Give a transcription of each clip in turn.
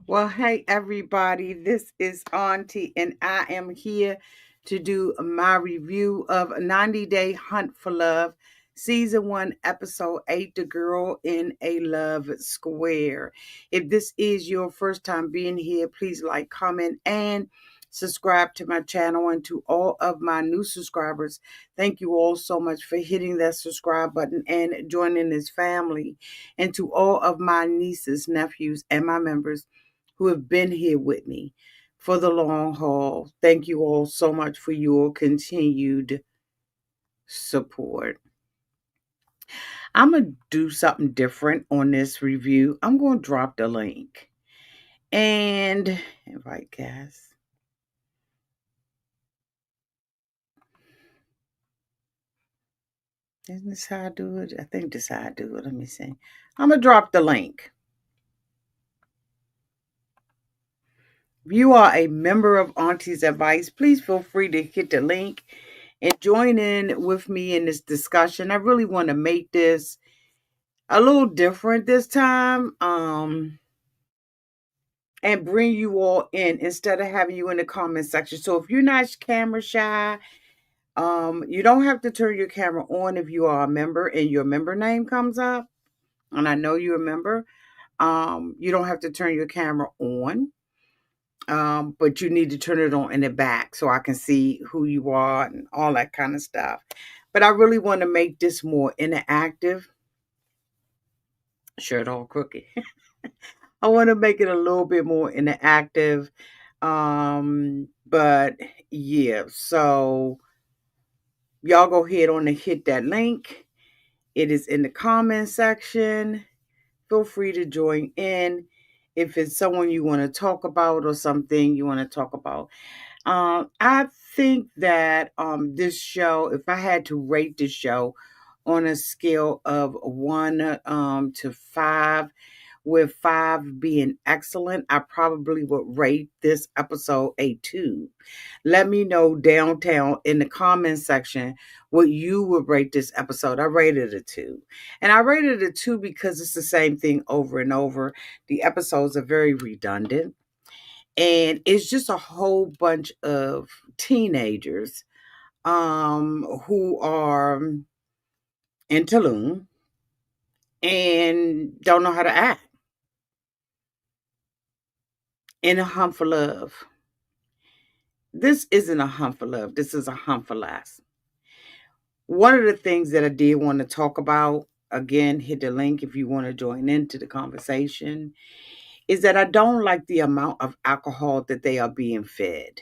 Well, hey everybody, this is Auntie, and I am here to do my review of 90 Day Hunt for Love, Season 1, Episode 8, The Girl in a Love Square. If this is your first time being here, please like, comment, and subscribe to my channel. And to all of my new subscribers, thank you all so much for hitting that subscribe button and joining this family. And to all of my nieces, nephews, and my members who have been here with me for the long haul. Thank you all so much for your continued support. I'm going to do something different on this review. I'm going to drop the link and invite guests. Isn't this how I do it? I think this is how I do it. Let me see. I'm going to drop the link. If you are a member of Auntie's Advice, please feel free to hit the link and join in with me in this discussion. I really want to make this a little different this time, and bring you all in instead of having you in the comment section. So if you're not camera shy, you don't have to turn your camera on if you are a member and your member name comes up, and I know you're a member. You don't have to turn your camera on, but you need to turn it on in the back so I can see who you are and all that kind of stuff. But I really want to make this more interactive. Shirt all crooked. I want to make it a little bit more interactive. But yeah, so y'all go ahead on and hit that link. It is in the comment section. Feel free to join in if it's someone you want to talk about or something you want to talk about. I think that this show, if I had to rate this show on a scale of 1 to 5, with 5 being excellent, I probably would rate this episode a 2. Let me know downtown in the comment section what you would rate this episode. I rated a 2. And I rated a 2 because it's the same thing over and over. The episodes are very redundant. And it's just a whole bunch of teenagers who are in Tulum and don't know how to act in a hunt for love. This isn't a hunt for love. This is a hunt for last. One of the things that I did want to talk about, again, hit the link if you want to join into the conversation, is that I don't like the amount of alcohol that they are being fed.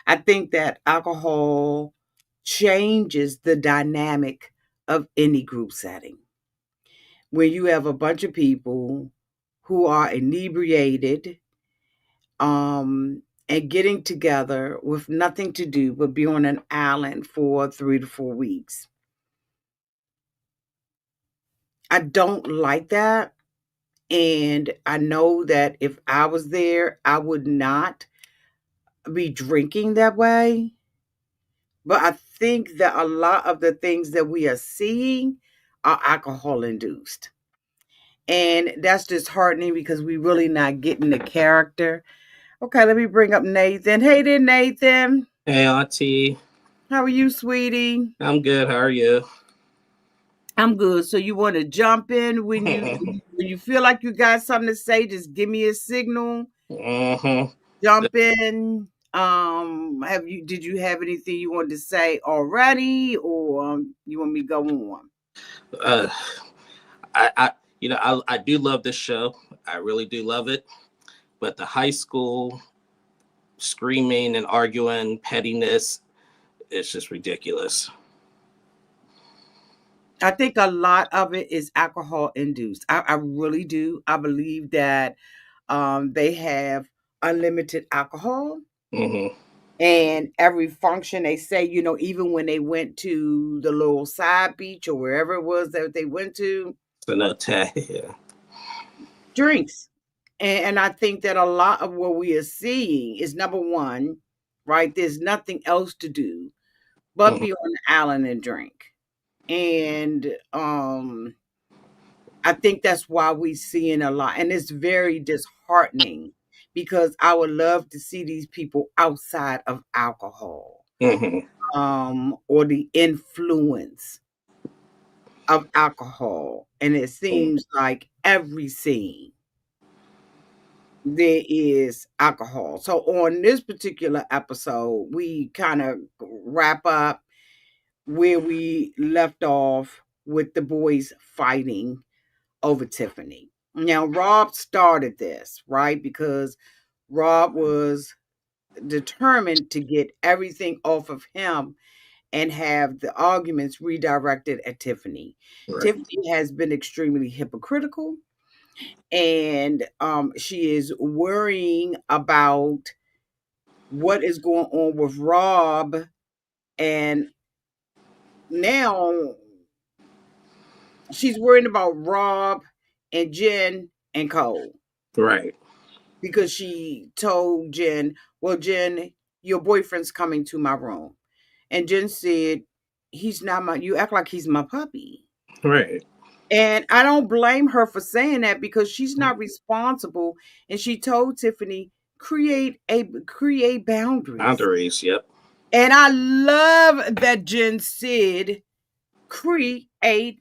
I think that alcohol changes the dynamic of any group setting. When you have a bunch of people who are inebriated, and getting together with nothing to do but be on an island for 3 to 4 weeks. I don't like that. And I know that if I was there, I would not be drinking that way. But I think that a lot of the things that we are seeing are alcohol induced. And that's disheartening because we really not getting the character. Okay, let me bring up Nathan. Hey there, Nathan. Hey, Auntie. How are you, sweetie? I'm good. How are you? I'm good. So you want to jump in when you feel like you got something to say? Just give me a signal. Mm-hmm. Jump in. Did you have anything you wanted to say already, or you want me to go on? Uh, I do love this show. I really do love it. But the high school screaming and arguing, pettiness, it's just ridiculous. I think a lot of it is alcohol induced. I really do. I believe that they have unlimited alcohol. Mm-hmm. And every function they say, even when they went to the little side beach or wherever it was that they went to, So no tag. Yeah. drinks. And I think that a lot of what we are seeing is number one, right? There's nothing else to do but Mm-hmm. be on the island and drink. And I think that's why we seeing a lot, and it's very disheartening because I would love to see these people outside of alcohol, Mm-hmm. or the influence of alcohol, and it seems like every scene there is alcohol. So on this particular episode, we kind of wrap up where we left off with the boys fighting over Tiffany. Now, Rob started this, right? Because Rob was determined to get everything off of him and have the arguments redirected at Tiffany. Right. Tiffany has been extremely hypocritical, and she is worrying about what is going on with Rob, and now she's worried about Rob and Jen and Cole Right. because she told Jen, "Well, Jen, your boyfriend's coming to my room," and Jen said, "He's not my. You act like he's my puppy." Right. And I don't blame her for saying that because she's not responsible. And she told Tiffany, create boundaries. Boundaries. Yep. And I love that Jen said create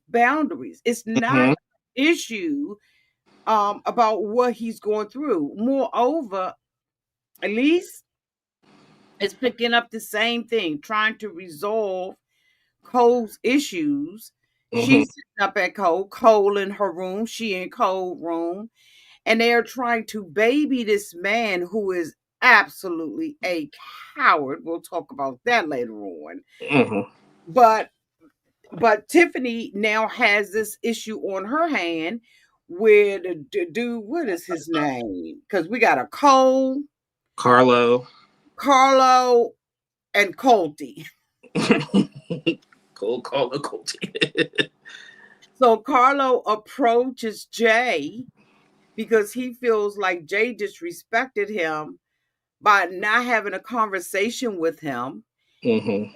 boundaries. It's not Mm-hmm. an issue about what he's going through. Moreover, Elise is picking up the same thing, trying to resolve Cole's issues. Mm-hmm. She's sitting up at Cole in her room, she in Cole's room, and they are trying to baby this man who is absolutely a coward. We'll talk about that later on. Mm-hmm. But Tiffany now has this issue on her hand with the dude. What is his name? Because we got a Cole, Carlo. Carlo, and Colty. Cold Carlo Colt. So Carlo approaches Jay because he feels like Jay disrespected him by not having a conversation with him. Mm-hmm.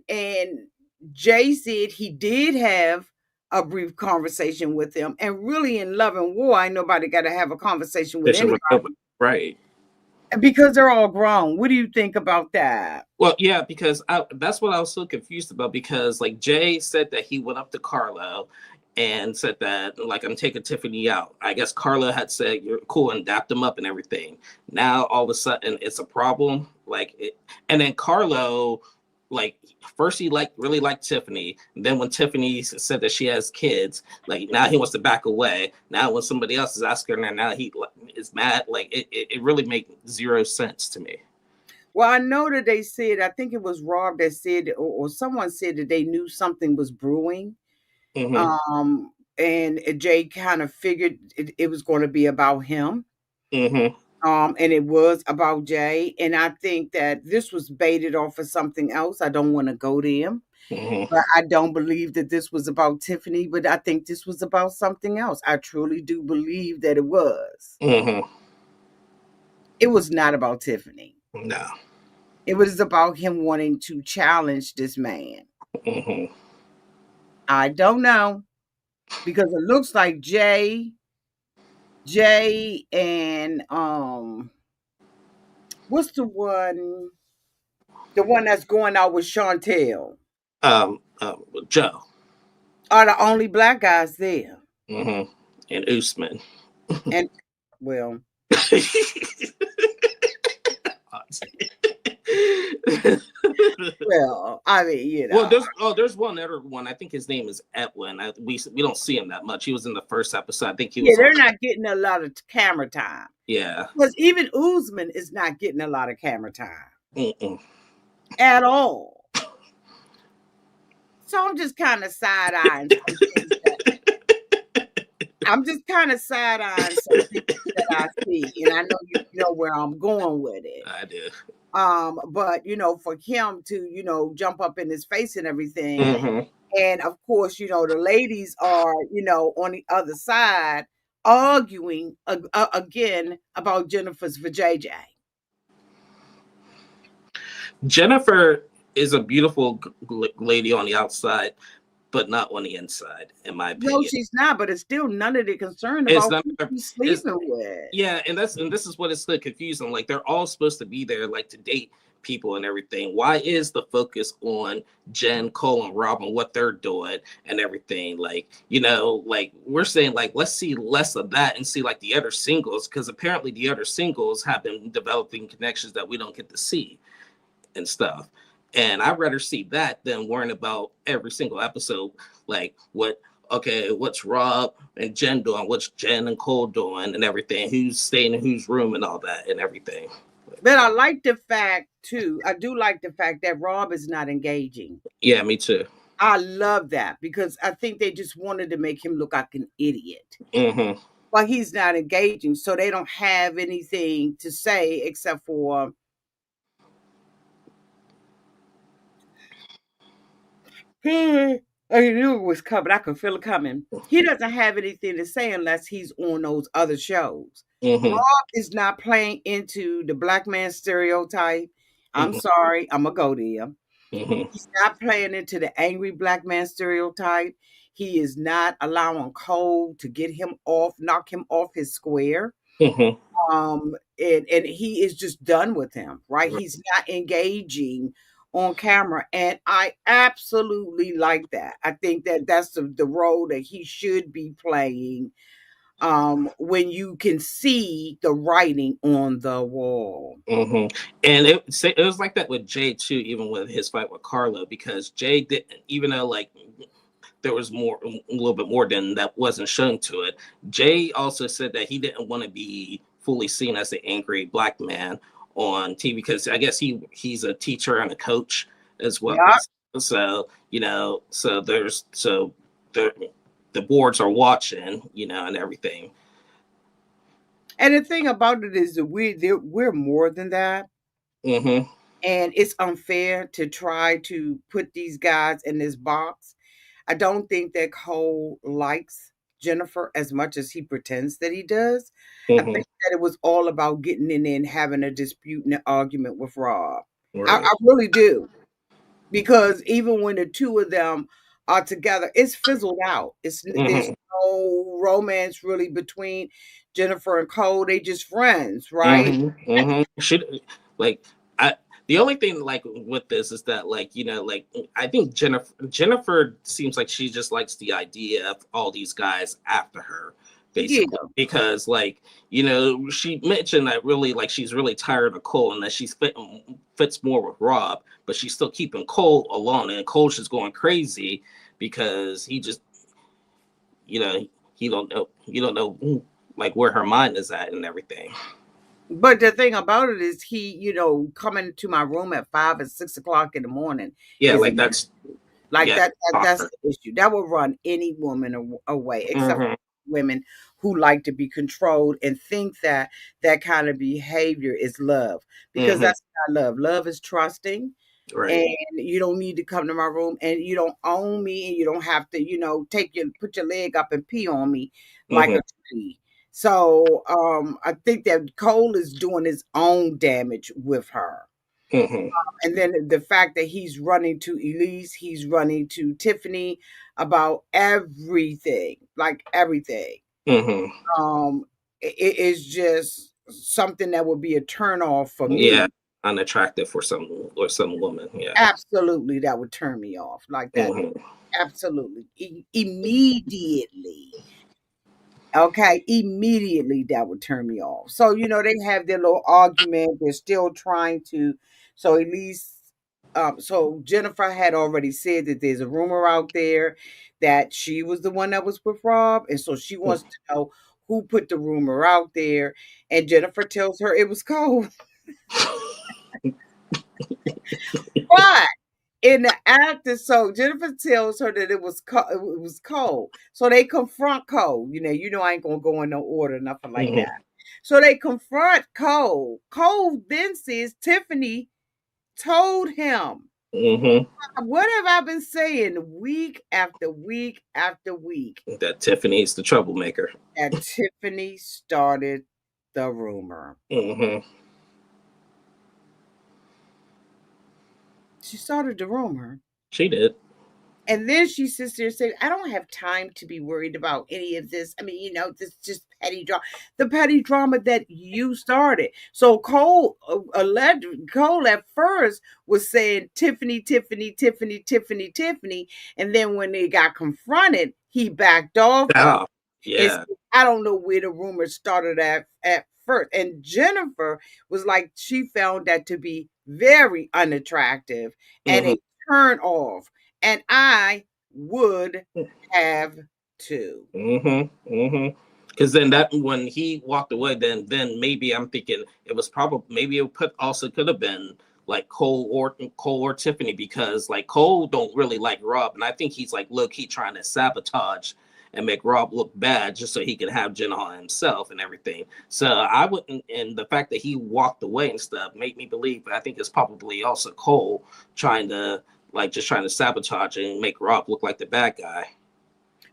And Jay said he did have a brief conversation with him, and really in love and war, ain't nobody got to have a conversation with anybody Right. because they're all grown. What do you think about that? Well, yeah, because that's what I was so confused about. Because like Jay said that he went up to Carlo and said that like I'm taking Tiffany out. I guess Carlo had said you're cool and dapped him up and everything. Now all of a sudden it's a problem. And then Carlo, like first he really liked Tiffany. And then when Tiffany said that she has kids, like now he wants to back away. Now when somebody else is asking her, now he is mad. Like it really makes zero sense to me. Well, I know that they said, I think it was Rob that said, or someone said that they knew something was brewing. Mm-hmm. And Jay kind of figured it was going to be about him. Mm-hmm. And it was about Jay. And I think that this was baited off of something else. I don't want to go there, Mm-hmm. but I don't believe that this was about Tiffany, but I think this was about something else. I truly do believe that it was. Mm-hmm. It was not about Tiffany. No. It was about him wanting to challenge this man. Mm-hmm. I don't know because it looks like Jay and what's the one that's going out with Chantel Um, Joe. are the only black guys there. Mm-hmm. And Usman. And well, well, I mean, Well, there's one other one. I think his name is Edwin. We don't see him that much. He was in the first episode. I think he yeah, was. they're not getting a lot of camera time Yeah. because even Usman is not getting a lot of camera time Mm-mm. at all. So I'm just kind of side eyeing some things I'm just kind of side eyeing some things that I see, and I know you know where I'm going with it. I do. But for him to jump up in his face and everything, Mm-hmm. and of course the ladies are on the other side arguing again about Jennifer's for JJ. Jennifer is a beautiful lady on the outside, but not on the inside, in my No, opinion. she's not, but it's still none of the concern It's about not. who she's It's sleeping with. Yeah, and this is what is so confusing. Like they're all supposed to be there, like to date people and everything. Why is the focus on Jen, Cole, and Rob and what they're doing and everything? Like, like we're saying, like let's see less of that and see like the other singles, because apparently the other singles have been developing connections that we don't get to see and stuff. And I'd rather see that than worrying about every single episode, like what's Rob and Jen doing, what's Jen and Cole doing, and everything, who's staying in whose room and all that and everything. But I like the fact too. I do like the fact that Rob is not engaging. Yeah, me too. I love that because I think they just wanted to make him look like an idiot. Mm-hmm. But he's not engaging, so they don't have anything to say except for I knew it was coming. I could feel it coming. He doesn't have anything to say unless he's on those other shows. Mm-hmm. Rob is not playing into the black man stereotype. I'm Mm-hmm. sorry, I'm going to go there. Mm-hmm. He's not playing into the angry black man stereotype. He is not allowing Cole to get him off, knock him off his square. Mm-hmm. And he is just done with him, right? He's not engaging on camera, and I absolutely like that. I think that that's the role that he should be playing, when you can see the writing on the wall. Mm-hmm. And it was like that with Jay too, even with his fight with Carlo, because Jay didn't, even though like there was a little bit more than that wasn't shown to it. Jay also said that he didn't want to be fully seen as an angry black man on TV, because I guess he's a teacher and a coach as well. Yeah. So the the boards are watching, and everything. And the thing about it is that we're more than that. Mm-hmm. And it's unfair to try to put these guys in this box. I don't think that Cole likes Jennifer as much as he pretends that he does. I Mm-hmm. think that it was all about getting in there and having a dispute and an argument with Rob. I Right. really do. Because even when the two of them are together, it's fizzled out. There's Mm-hmm. no romance really between Jennifer and Cole. They just friends, right? Mm-hmm. Mm-hmm. Should like I the only thing like with this is that like like I think Jennifer seems like she just likes the idea of all these guys after her, Yeah. basically, because like she mentioned that really like she's really tired of Cole and that fits more with Rob, but she's still keeping Cole alone, and Cole's just going crazy because he just you know he don't know like where her mind is at and everything. But the thing about it is he, coming to my room at 5 and 6 o'clock in the morning Yeah, is like that's like yeah. that's the issue. That will run any woman away, except Mm-hmm. women who like to be controlled and think that that kind of behavior is love, because Mm-hmm. that's not love. Love is trusting, Right. and you don't need to come to my room, and you don't own me, and you don't have to, put your leg up and pee on me like Mm-hmm. a tree. So I think that Cole is doing his own damage with her. Mm-hmm. And then the fact that he's running to Elise, he's running to Tiffany about everything, like everything. Mm-hmm. It is just something that would be a turn off for Yeah, me. unattractive for some woman. Yeah. Absolutely, that would turn me off like that. Mm-hmm. Absolutely, immediately. Okay, immediately that would turn me off. So, they have their little argument. They're still trying to, so at least, so Jennifer had already said that there's a rumor out there that she was the one that was with Rob. And so she wants to know who put the rumor out there. And Jennifer tells her it was Cole. But in the after, so Jennifer tells her that it was Cole. So they confront Cole. I ain't gonna go in no order, nothing like that. Mm-hmm. So they confront Cole. Cole then says Tiffany told him. Mm-hmm. What have I been saying week after week after week? That Tiffany's the troublemaker. That Tiffany started the rumor. Mm-hmm. She started the rumor. She did. And then she sits there and says, I don't have time to be worried about any of this. I mean, this just petty drama, the petty drama that you started. So Cole at first was saying Tiffany, Tiffany, Tiffany, Tiffany, Tiffany. And then when they got confronted, he backed off of Oh, it. And yeah. said, I don't know where the rumors started at first. And Jennifer was like, she found that to be very unattractive and Mm-hmm. a turn off. And I would have to. Mm-hmm. Mm-hmm. Because then that when he walked away, then maybe I'm thinking it was probably maybe it could have been like Cole or Tiffany, because like Cole don't really like Rob, and I think he's like, look, he trying to sabotage and make Rob look bad just so he can have Jenna on himself and everything. So I wouldn't, and the fact that he walked away and stuff made me believe, but I think it's probably also Cole trying to just trying to sabotage and make Rob look like the bad guy.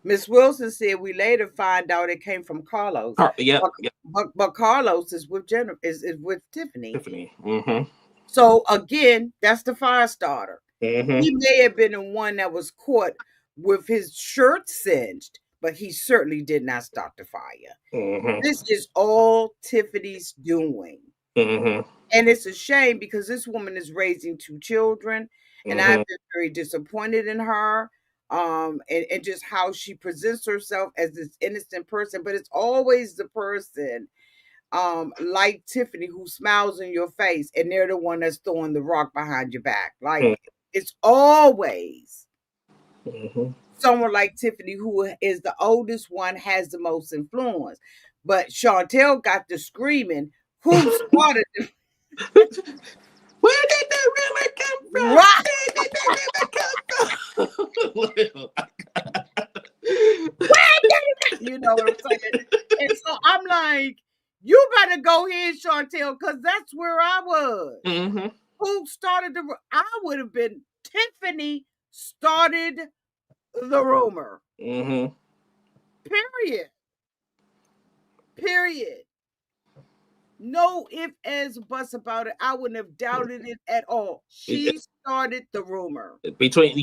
Miss Wilson said we later find out it came from Carlos. Yep, But, yep. but Carlos is with Jennifer is with Tiffany. Tiffany. Mm-hmm. So again, that's the fire starter. Mm-hmm. He may have been the one that was caught with his shirt singed, but he certainly did not start the fire. Mm-hmm. This is all Tiffany's doing. Mm-hmm. And it's a shame because this woman is raising two children, and I've Mm-hmm. been very disappointed in her. And just how she presents herself as this innocent person, but it's always the person like Tiffany who smiles in your face and they're the one that's throwing the rock behind your back. Like it's always Mm-hmm. someone like Tiffany who is the oldest one, has the most influence. But Chantel got the screaming, who started the Where did the rumor come from? rock? Where did the rumor come from? You know what I'm saying? And so I'm like, you better go ahead, Chantel, because that's where I was. Mm-hmm. Who started I would have been Tiffany started the rumor. Mm-hmm. Period. Period. No if, ands, buts about it. I wouldn't have doubted it at all. She started the rumor. Between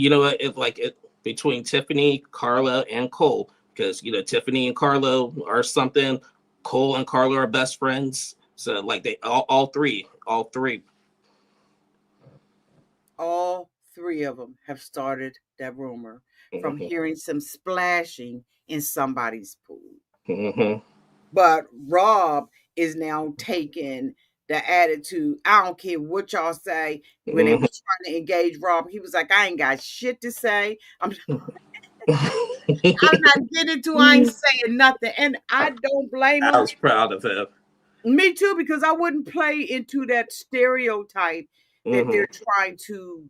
between Tiffany, Carla, and Cole, because Tiffany and Carla are something. Cole and Carla are best friends. So like they all three. All three of them have started that rumor from Mm-hmm. hearing some splashing in somebody's pool. Mm-hmm. But Rob is now taking the attitude. I don't care what y'all say. When they Mm-hmm. was trying to engage Rob, he was like, I ain't got shit to say. I'm not getting to, I ain't saying nothing. And I don't blame I him. was proud of him. Me too, because I wouldn't play into that stereotype that Mm-hmm. they're trying to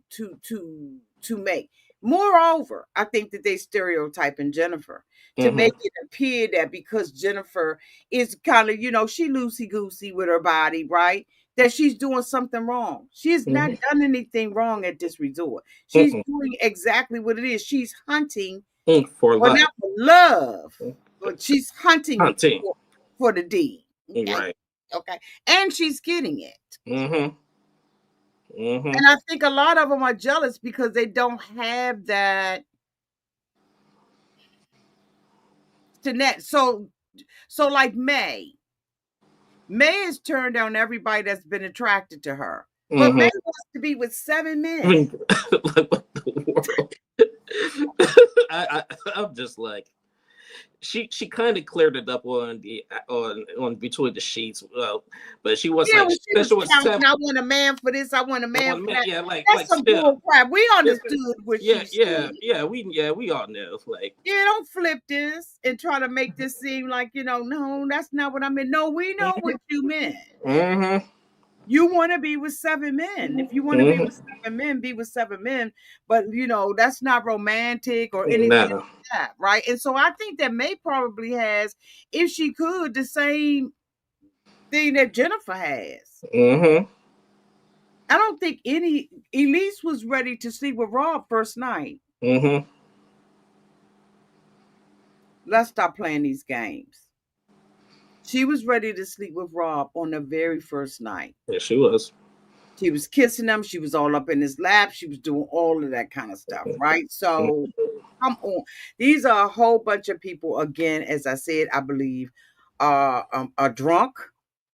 make. Moreover, I think that they stereotyping Jennifer to Mm-hmm. make it appear that because Jennifer is kind of, she loosey goosey with her body, right? That she's doing something wrong. She has not done anything wrong at this resort. She's Mm-hmm. doing exactly what it is. She's hunting, For or love. not for love, but she's hunting Hunting. for the D. Okay. Right. Okay. And she's getting it. Mm-hmm. Mm-hmm. And I think a lot of them are jealous because they don't have that to net. So like May has turned down everybody that's been attracted to her. But May Mm-hmm. wants to be with 7 I men. mean, like what the world? I'm just like, she kind of cleared it up on the on between the sheets, but she was Yeah, like, when she she said was she was counting, seven. I want a man for this, I want a man for that. Yeah, That's some still, bull crap. We understood what yeah, she yeah, said. we all know, like, Yeah, don't flip this and try to make this seem like, no, that's not what I meant. No, we know what you meant. mm-hmm, You want to be with 7 men. If you want to be mm-hmm, with 7 men, be with 7 men. But, that's not romantic or anything no, like that, right? And so I think that May probably has, if she could, the same thing that Jennifer has. mm-hmm, I don't think Elise was ready to sleep with Rob first night. mm-hmm. Let's stop playing these games. She was ready to sleep with Rob on the very first night. Yeah, she was. She was kissing him. She was all up in his lap. She was doing all of that kind of stuff, right? So come on. These are a whole bunch of people, again, as I said, I believe, are drunk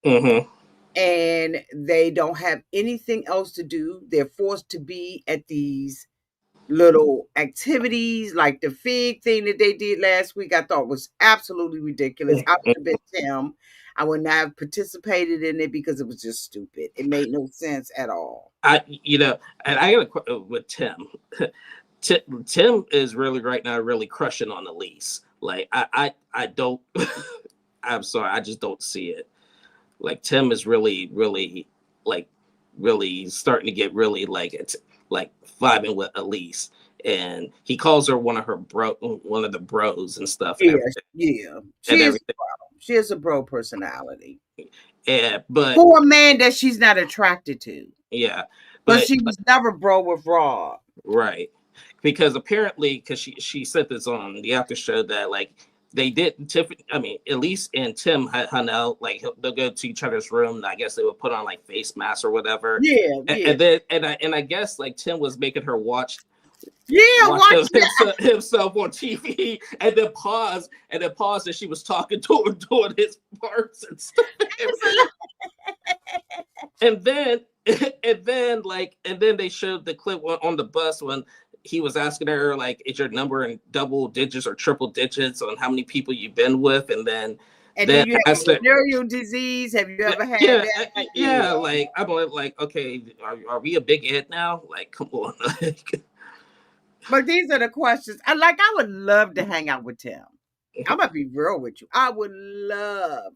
Mm-hmm. and they don't have anything else to do. They're forced to be at these little activities like the fig thing that they did last week. I thought was absolutely ridiculous. I would have been Tim. I would not have participated in it because it was just stupid. It made no sense at all. And I got with Tim. Tim is really right now really crushing on Elise. Like I don't. I'm sorry, I just don't see it. Like Tim is really like really starting to get really like it's like vibing with Elise, and he calls her one of the bros and stuff Yeah, yeah. and She is everything. she is a bro personality. And but For a man that she's not attracted to. yeah, But but she was never bro with Rob. right, because apparently, because she said this on the after show that like they did Tiffany. I mean, Elise and Tim hung out. Like they'll go to each other's room. And I guess they would put on like face masks or whatever. Yeah, yeah. And then and I guess like Tim was making her Yeah, watch watch that. himself on TV, and then pause as she was talking to him doing his parts and stuff. And then and then they showed the clip on the bus when he was asking her like, is your number in double digits or triple digits on how many people you've been with, and then And do then you I have said, venereal disease? Have you ever had yeah, that? Yeah. yeah, like I'm like, okay, are we a big hit now? Like, come on. But these are the questions. I would love to hang out with Tim. I'm gonna be real with you. I would love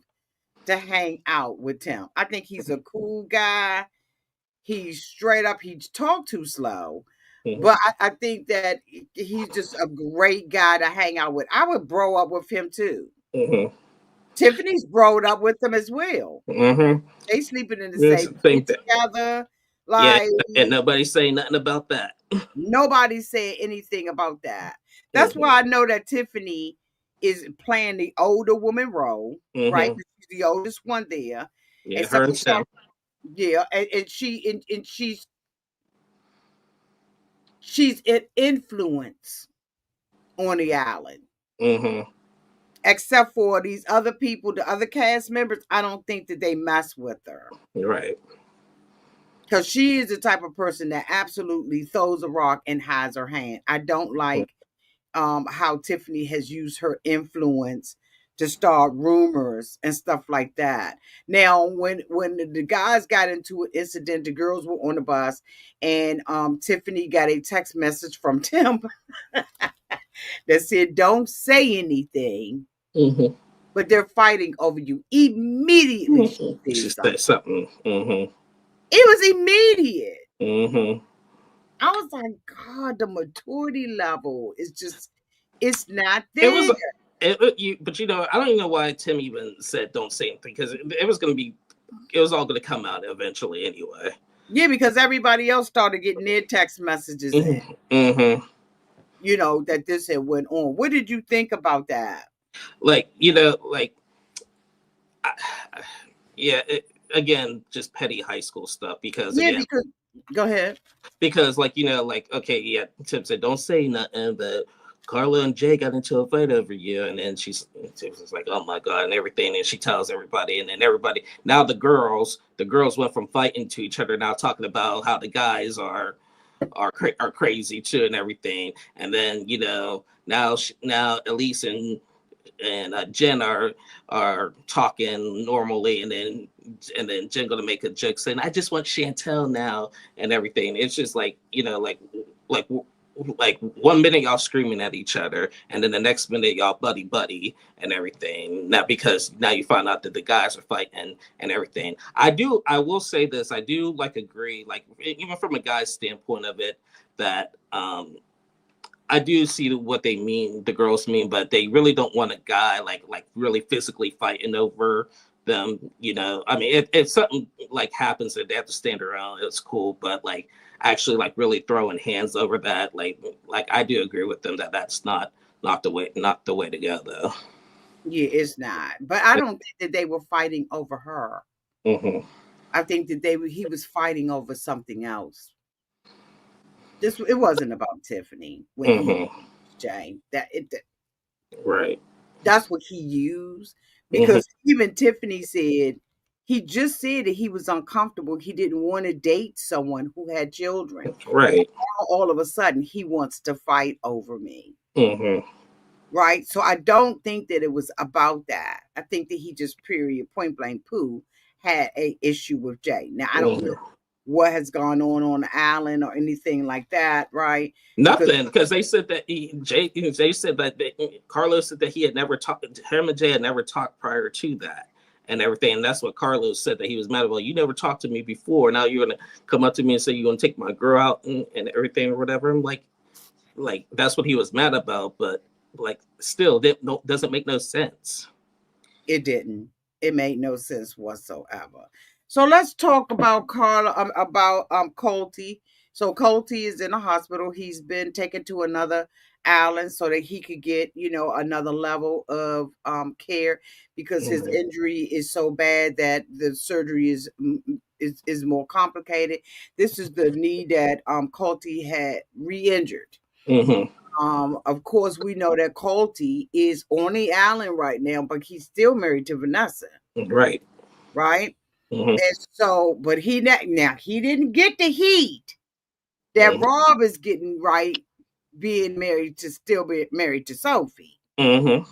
to hang out with Tim. I think he's a cool guy. He's straight up. He talk too slow, but I think that he's just a great guy to hang out with. I would bro up with him too. Mm-hmm. Tiffany's broed up with him as well. Mm-hmm. They sleeping in the It's same the bed same thing. together. Yeah, Like and nobody's saying nothing about that. nobody said anything about that. That's Mm-hmm. why I know that Tiffany is playing the older woman role, right? Mm-hmm. She's the oldest one there. And Yeah, so her and Tim. yeah, and she's an influence on the island. Mm-hmm. Except for these other people, the other cast members, I don't think that they mess with her. Right. Because she is the type of person that absolutely throws a rock and hides her hand. I don't like how Tiffany has used her influence to start rumors and stuff like that. Now, when the guys got into an incident, the girls were on the bus, and Tiffany got a text message from Tim that said, "Don't say anything." Mm-hmm. But they're fighting over you. Immediately, she She said said something. something. Mm-hmm. It was immediate. Mm-hmm. I was like, God, the maturity level is just, it's not It was there. but I don't even know why Tim even said don't say anything, because it was gonna be, it was all gonna come out eventually anyway. Yeah, because everybody else started getting their text messages in, Mm-hmm. that this had went on. What did you think about that? Like like I, yeah, again, just petty high school stuff, because Yeah, again, because, go ahead. because like like, okay, yeah, Tim said don't say nothing, but Carla and Jay got into a fight over you, and then she was just like, oh my god, and everything, and she tells everybody, and then everybody, now the girls went from fighting to each other now talking about how the guys are crazy too and everything, and then now Elise and Jen are talking normally, and then Jen gonna make a joke saying, "I just want Chantel now," and everything. It's just like like like 1 minute y'all screaming at each other, and then the next minute y'all buddy and everything. Not because now you find out that the guys are fighting and everything. I will say this. I do like agree, like even from a guy's standpoint of it, that I do see what they mean, the girls mean, but they really don't want a guy like really physically fighting over them. I mean, if something like happens that they have to stand around, it's cool. But like actually, like really throwing hands over that, like I do agree with them that that's not the way to go though. Yeah, it's not. But I don't think that they were fighting over her. Mm-hmm. I think that he was fighting over something else. It wasn't about Tiffany when he Mm-hmm. used Jay. Right. That's what he used, Mm-hmm. because even Tiffany said he just said that he was uncomfortable. He didn't want to date someone who had children. And Right. now all of a sudden he wants to fight over me. Mm-hmm. Right. So I don't think that it was about that. I think that he just period point blank poo had a issue with Jay. Now I don't know Mm-hmm. what has gone on the island or anything like that, right? Because Nothing, because they said that they said that Carlos said that he had never talked. Him and Jay had never talked prior to that, and everything. And that's what Carlos said, that he was mad about. You never talked to me before. Now you're gonna come up to me and say you're gonna take my girl out and everything or whatever. I'm like that's what he was mad about. But like, still, that doesn't make no sense. it didn't. It made no sense whatsoever. So let's talk about Carla, about Colty. So Colty is in a hospital. He's been taken to another island so that he could get, another level of care, because his Mm-hmm. injury is so bad that the surgery is more complicated. This is the knee that Colty had re-injured. Mm-hmm. Of course, we know that Colty is on the island right now, but he's still married to Vanessa, Right. right? Mm-hmm. And so, but now he didn't get the heat that Mm-hmm. Rob is getting, right, being married to still be married to Sophie. Mm-hmm.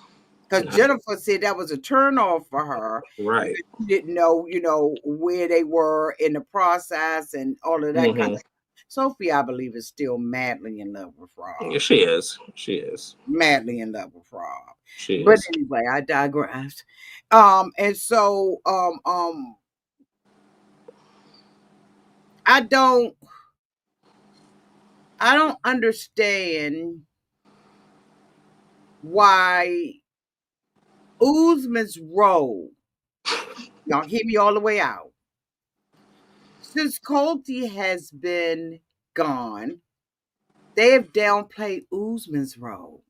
Because Jennifer said that was a turn off for her, Right. because she didn't know, where they were in the process and all of that kind Mm-hmm. of. Sophie, I believe, is still madly in love with Yeah, Rob. she is. She is. Madly in love with Rob. She But is. anyway, I digress. And so I don't I don't understand why Uzman's role, y'all hear me all the way out. Since Colty has been gone, they have downplayed Uzman's role.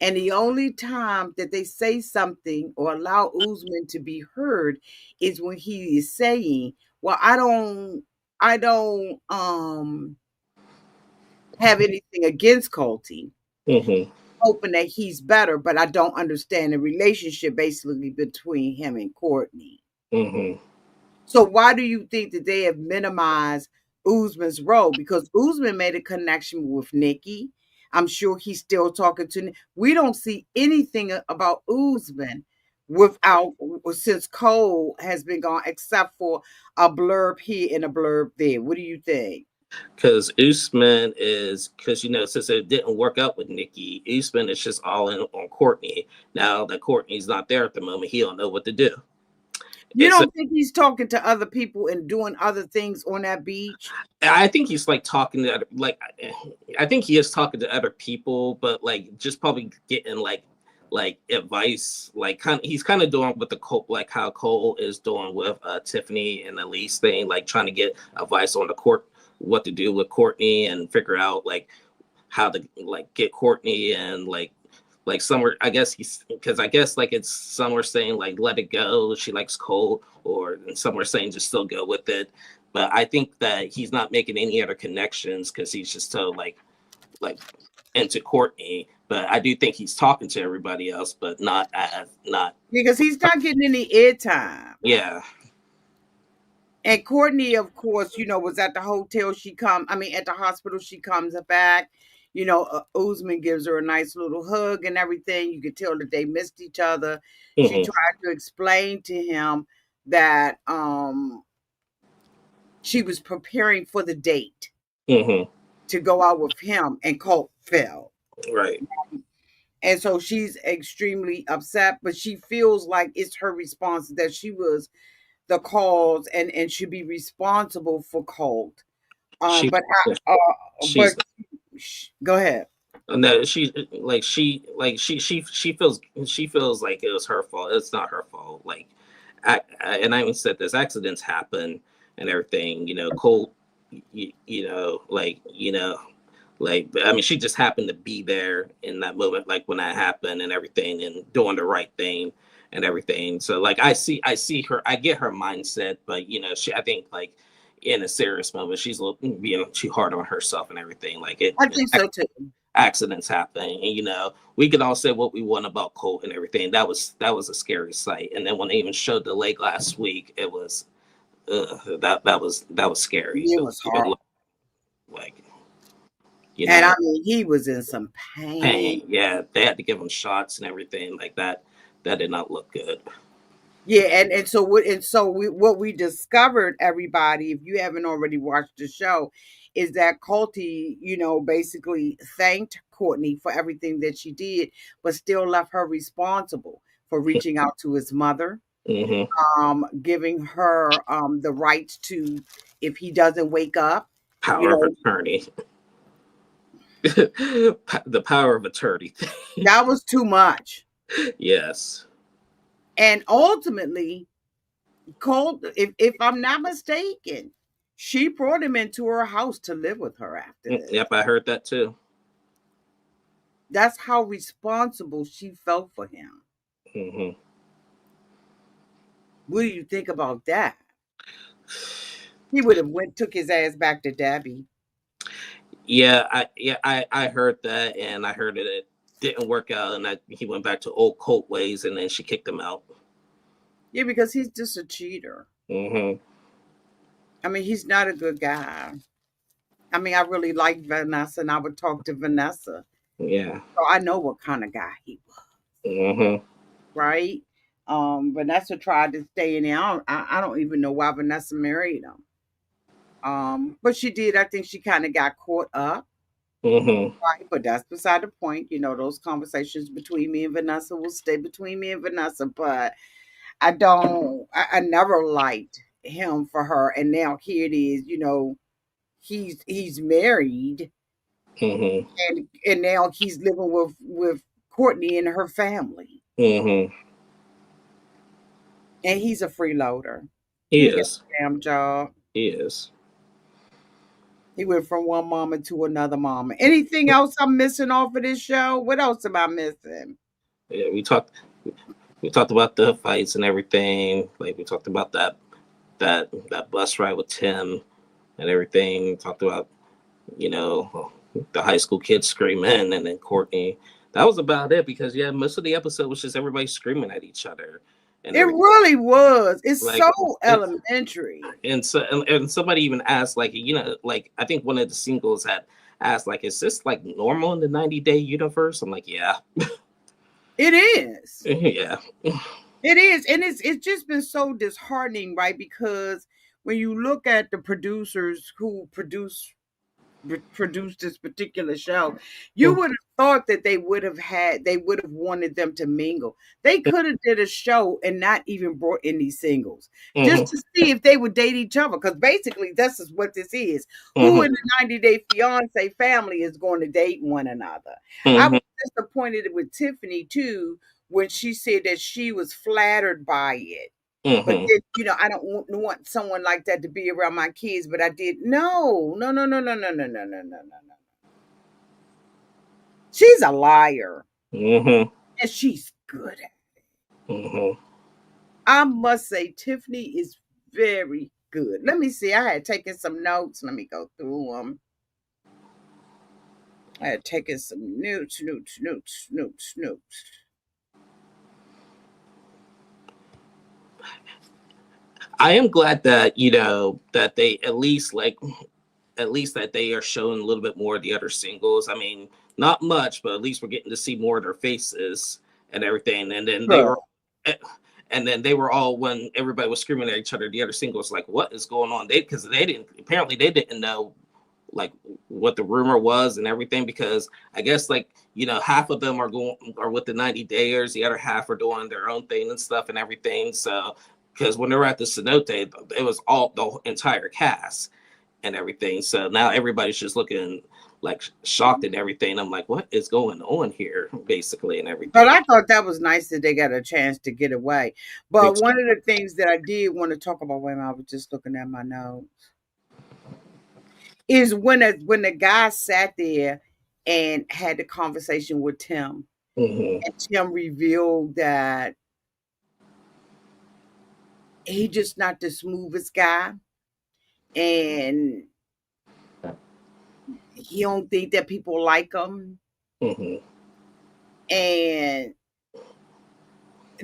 And the only time that they say something or allow Uzman to be heard is when he is saying, well, I don't have anything against Colty, Mm-hmm. hoping that he's better, but I don't understand the relationship basically between him and Courtney. Mm-hmm. So why do you think that they have minimized Uzman's role? Because Uzman made a connection with Nikki. I'm sure he's still talking to. We don't see anything about Uzman without since Cole has been gone, except for a blurb here and a blurb there. What do you think? Because Usman is, because since it didn't work out with Nikki, Usman is just all in on Courtney. Now that Courtney's not there at the moment, he don't know what to do. You It's don't think he's talking to other people and doing other things on that beach? I think he's like talking to I think he is talking to other people, but like just probably getting like advice, like he's kind of doing with the Colt, like how Cole is doing with Tiffany and Elise thing, like trying to get advice on the court, what to do with Courtney and figure out like how to like get Courtney and like somewhere, I guess he's, because I guess like it's somewhere saying like let it go, she likes Cole, or somewhere saying just still go with it. But I think that he's not making any other connections because he's just so like into Courtney. But I do think he's talking to everybody else, but not Because he's not getting any airtime. yeah. And Courtney, of course, was at the hotel. At the hospital, she comes back. Uzman gives her a nice little hug and everything. You could tell that they missed each other. She Mm-hmm. tried to explain to him that she was preparing for the date Mm-hmm. to go out with him, and Colt fell. Right. And so she's extremely upset, but she feels like it's her response, that she was the cause and should be responsible for Colt. She But she's go ahead. no, she feels like it was her fault. It's not her fault. Like, and I even said this, accidents happen and everything. Cole, like I mean, she just happened to be there in that moment, like when that happened and everything, and doing the right thing. and everything. So like I see her, I get her mindset, but you know, I think like in a serious moment, she's a little being too hard on herself and everything. Like I think so too. accidents happen, and you know, we can all say what we want about Colt and everything. That was a scary sight. And then when they even showed the leg last week, it was that was scary. It To was even hard. look like, you And I know, mean, he was in some pain. pain. Yeah, they had to give him shots and everything like that. That did not look good. Yeah, what we discovered, everybody, if you haven't already watched the show, is that Colty, basically thanked Courtney for everything that she did, but still left her responsible for reaching out to his mother, Hmm. giving her the rights to, if he doesn't wake up, you Power of know, attorney. The power of attorney. that was too much. Yes. And ultimately, Colt, if I'm not mistaken, she brought him into her house to live with her after this. Yep, I heard that too. That's how responsible she felt for him. Hmm. What do you think about that? He would have took his ass back to Debbie. Yeah, I heard that, and I heard that it didn't work out, and that he went back to old Colt ways, and then she kicked him out. Yeah, because he's just a cheater. Hmm. I mean, he's not a good guy. I mean, I really like Vanessa, and I would talk to Vanessa, Yeah. so I know what kind of guy he was, Hmm. right? Vanessa tried to stay in there. I don't even know why Vanessa married him. But she did. I think she kind of got caught up, Hmm. right? But that's beside the point. Those conversations between me and Vanessa will stay between me and Vanessa. But I don't. I never liked him for her, and now here it is. He's married, Hmm. and now he's living with Courtney and her family, Hmm. and he's a freeloader. He He ain't got is. a damn job. He is. He went from one mama to another mama. Anything else I'm missing off of this show? What else am I missing? Yeah, we talked about the fights and everything. Like we talked about that bus ride with Tim and everything. Talked about, you know, the high school kids screaming, and then Courtney. That was about it, because yeah, most of the episode was just everybody screaming at each other and It everything. really was. It's Like so it, elementary. and somebody even asked, like, like I think one of the singles had asked, like, is this like normal in the 90-day universe? I'm like, yeah. It is. Yeah. It is. And it's just been so disheartening, right? Because when you look at the producers who produced this particular show, you would have thought that they would have wanted them to mingle. They could have did a show and not even brought in these singles just Hmm. to see if they would date each other. Because basically, this is what this is. Who Hmm. in the 90-Day Fiance family is going to date one another? I Hmm. was disappointed with Tiffany too when she said that she was flattered by it. But Hmm. then, I don't want someone like that to be around my kids. But I did. No, no, no, no, no, no, no, no, no, no, no, no. She's a liar, Hmm. and she's good at it. Hmm. I must say, Tiffany is very good. Let me see. I had taken some notes. Let me go through them. I had taken some notes. I am glad that, that they at least that they are showing a little bit more of the other singles. I mean, not much, but at least we're getting to see more of their faces and everything. Good. And then they were all, when everybody was screaming at each other, the other singles, like, what is going on? Because they didn't know, like, what the rumor was and everything, because I guess, like, half of them are with the 90 Dayers, the other half are doing their own thing and stuff and everything. So because when they were at the cenote, it was all the entire cast and everything. So now everybody's just looking like shocked and everything. I'm like, what is going on here, basically, and But everything. I thought that was nice that they got a chance to get away. Me But too. one of the things that I did want to talk about when I was just looking at my notes is when the guy sat there and had the conversation with Tim, Hmm. and Tim revealed that he just not the smoothest guy, and he don't think that people like him, Hmm. and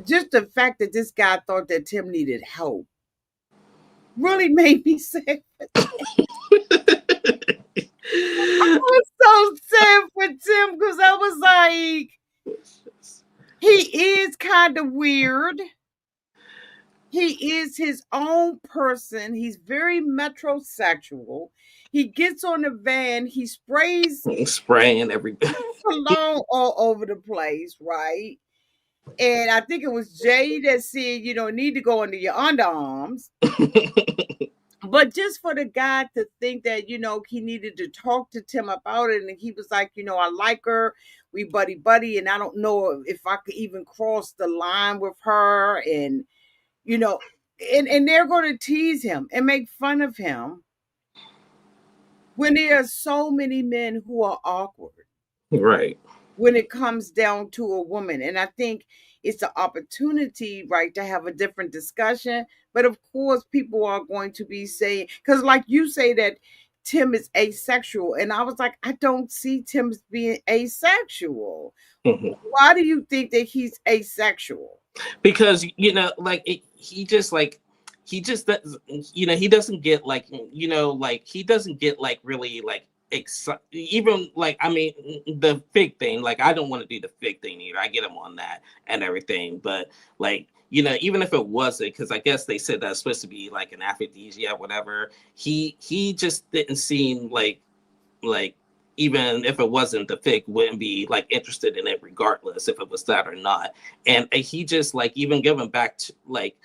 just the fact that this guy thought that Tim needed help really made me sad. I was so sad for Tim because I was like, he is kind of weird. He is his own person. He's very metrosexual. He gets on the van, he sprays Spraying every. cologne all over the place, right? And I think it was Jay that said, need to go under your underarms. But just for the guy to think that, he needed to talk to Tim about it. And he was like, I like her. We buddy buddy. And I don't know if I could even cross the line with her. And, you know, and they're going to tease him and make fun of him when there are so many men who are awkward Right. when it comes down to a woman. And I think it's an opportunity, right, to have a different discussion. But of course, people are going to be saying, because like you say that Tim is asexual. And I was like, I don't see Tim as being asexual. Hmm. Why do you think that he's asexual? Because like he just like he just does, he doesn't get like like he doesn't get like really like even like I mean the fig thing, like I don't want to do the fig thing either. I get him on that and everything, but like even if it wasn't, because I guess they said that's supposed to be like an aphrodisiac, whatever, he just didn't seem like even if it wasn't, the fig wouldn't be like interested in it regardless if it was that or not. And he just like even going back to like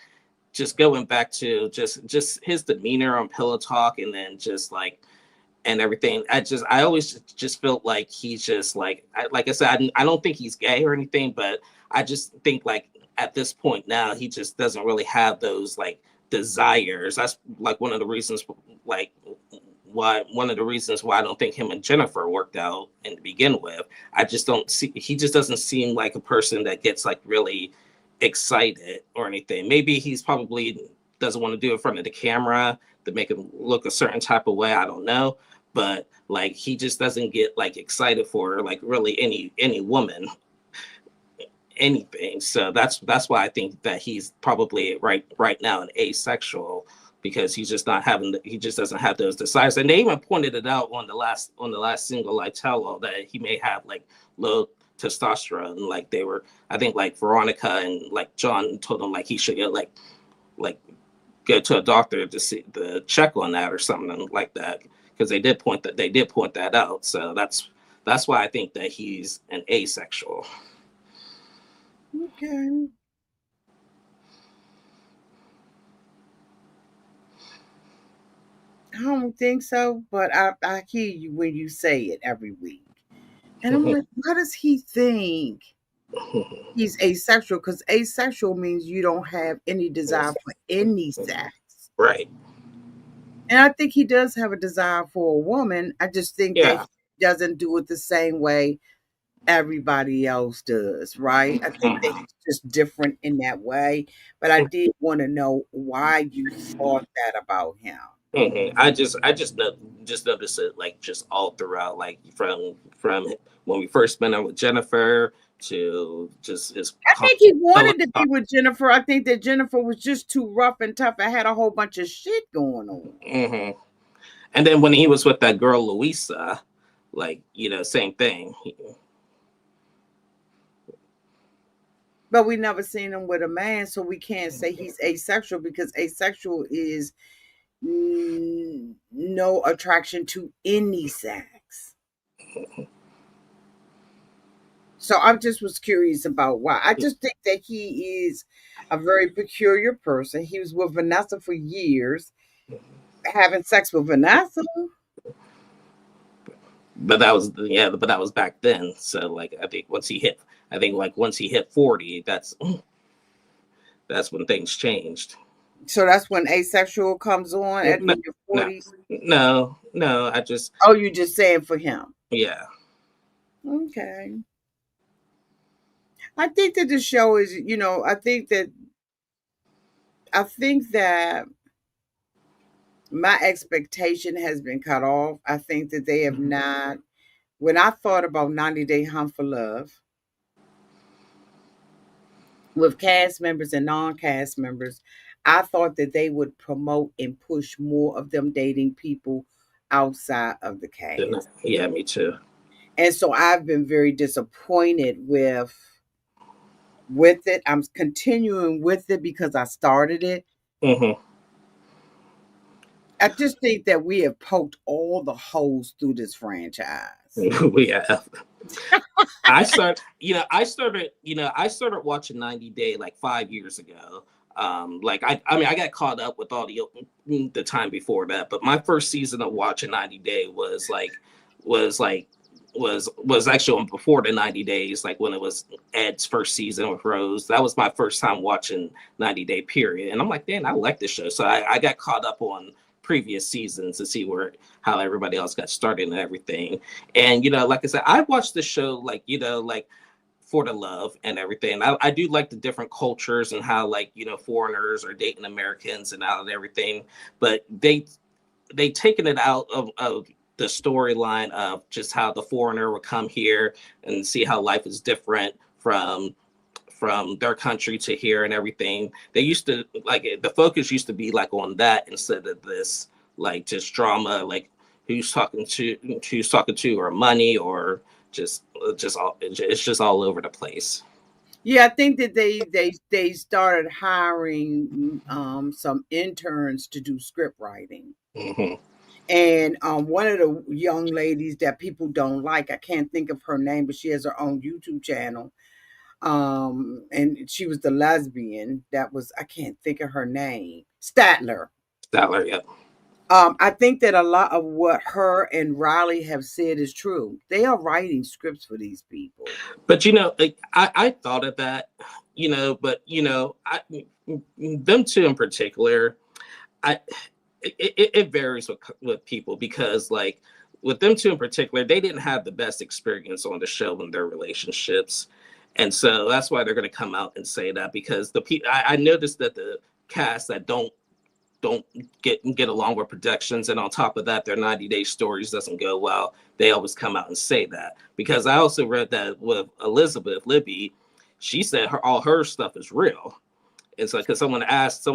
just going back to just his demeanor on pillow talk, and then just like and everything, I always just felt like he's just like I said, I don't think he's gay or anything, but I just think like at this point now he just doesn't really have those like desires. That's like one of the reasons like why one of the reasons why I don't think him and Jennifer worked out in to begin with. I just don't see, he just doesn't seem like a person that gets like really excited or anything. Maybe he's probably doesn't want to do it in front of the camera to make him look a certain type of way. I don't know. But like he just doesn't get like excited for like really any woman, anything. So that's why I think that he's probably right now an asexual, because he's just not having he just doesn't have those desires. And they even pointed it out on the last single, I Tell All, that he may have like low testosterone. Like they were, I think like Veronica and like John told him like he should get like go to a doctor to see the check on that or something like that, because they did point that out. So that's why I think that he's an asexual. Okay. I don't think so, but I hear you when you say it every week. And I'm like, why does he think he's asexual? Because asexual means you don't have any desire for any sex. Right. And I think he does have a desire for a woman. I just think that Yeah. he doesn't do it the same way everybody else does, right? I think that Mhm. he's just different in that way. But I did want to know why you thought that about him. Just noticed it like just all throughout, like from when we first met up with Jennifer to just his I think he wanted to be with Jennifer. I think that Jennifer was just too rough and tough and had a whole bunch of shit going on. hmm. And then when he was with that girl Louisa, like same thing. But we never seen him with a man, so we can't say he's asexual because asexual is no attraction to any sex. So I just was curious about why. I just think that he is a very peculiar person. He was with Vanessa for years, having sex with Vanessa. But that was, yeah, but that was back then. So like I think like once he hit 40, that's when things changed. So that's when asexual comes on No, at in your no, 40s. no. I just, Oh, you just saying for him. yeah. Okay. I think that the show is, I think that I think that my expectation has been cut off. I think that they have not. When I thought about 90 Day Hunt for Love, with cast members and non-cast members, I thought that they would promote and push more of them dating people outside of the cast. Yeah, me too. And so I've been very disappointed with it. I'm continuing with it because I started it. Hmm. I just think that we have poked all the holes through this franchise. We have. I started watching 90 Day like 5 years ago. Like I mean, I got caught up with all the time before that, but my first season of watching 90 Day was like was actually on before the 90 days, like when it was Ed's first season with Rose. That was my first time watching 90 Day period, and I'm like, man, I like this show. So I got caught up on previous seasons to see where how everybody else got started and everything. And like I said, I watched the show like like for the love and everything. I do like the different cultures and how like foreigners are dating Americans and out and everything, but they taken it out of the storyline of just how the foreigner would come here and see how life is different from their country to here and everything. They used to like the focus used to be like on that instead of this like just drama, like who's talking to or money or just all it's just all over the place. Yeah, I think that they started hiring some interns to do script writing. Hmm. And one of the young ladies that people don't like, I can't think of her name, but she has her own YouTube channel. And she was the lesbian that was, I can't think of her name, Statler. Statler, yeah. I think that a lot of what her and Riley have said is true. They are writing scripts for these people. But like, I thought of that, but them two in particular, I it varies with people because like with them two in particular, they didn't have the best experience on the show in their relationships, and so that's why they're going to come out and say that because I noticed that the cast that don't get along with productions, and on top of that their 90 day stories doesn't go well, they always come out and say that. Because I also read that with Elizabeth Libby, she said all her stuff is real. It's like because someone asked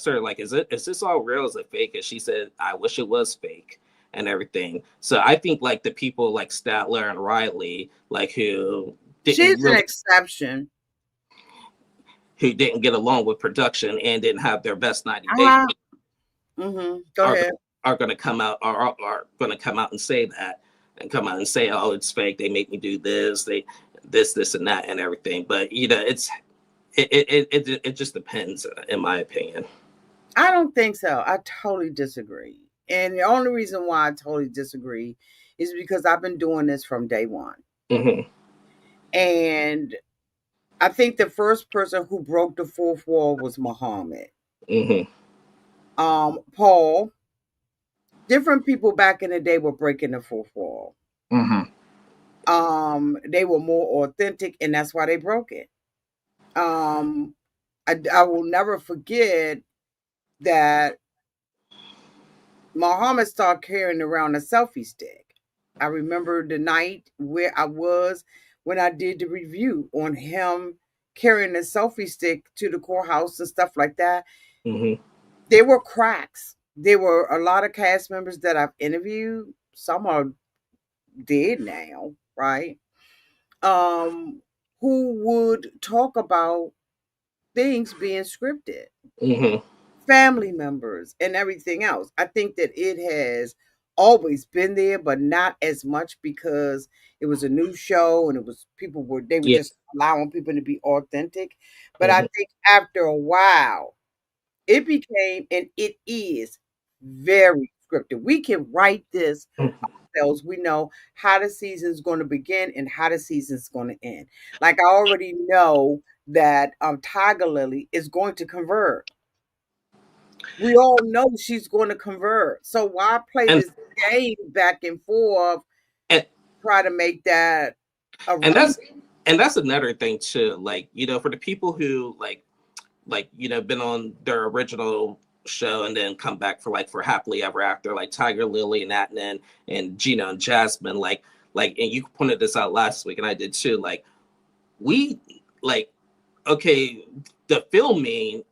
her like, is this all real, is it fake? And she said, I wish it was fake and everything. So I think like the people like Statler and Riley, like She's an exception. who didn't get along with production and didn't have their best 90 days Uh-huh. Go are ahead. are going to come out are going to come out and say that and come out and say, oh, it's fake, they make me do this and that and everything. But it just depends in my opinion. I don't think so. I totally disagree. And the only reason why I totally disagree is because I've been doing this from day one. Hmm. And I think the first person who broke the fourth wall was Muhammad. Hmm. Paul, different people back in the day were breaking the fourth wall. Hmm. They were more authentic, and that's why they broke it. Um, I will never forget that Muhammad started carrying around a selfie stick. I remember the night where I was when I did the review on him carrying a selfie stick to the courthouse and stuff like that. Hmm. There were cracks. There were a lot of cast members that I've interviewed. Some are dead now, right? Um, who would talk about things being scripted, Hmm. family members, and everything else. I think that it has always been there, but not as much because it was a new show and it was they were Yeah. just allowing people to be authentic. But I Hmm. think after a while, it became and it is very scripted. We can write this ourselves. We know how the season's going to begin and how the season's going to end. Like I already know that Tiger Lily is going to convert. We all know she's going to convert. So why play and this game back and forth, and try to make that a and real? that's and that's another thing too, like for the people who like like been on their original show and then come back for for Happily Ever After, like Tiger Lily and Adnan and Gina and Jasmine, and you pointed this out last week and I did too. Like we like okay, the filming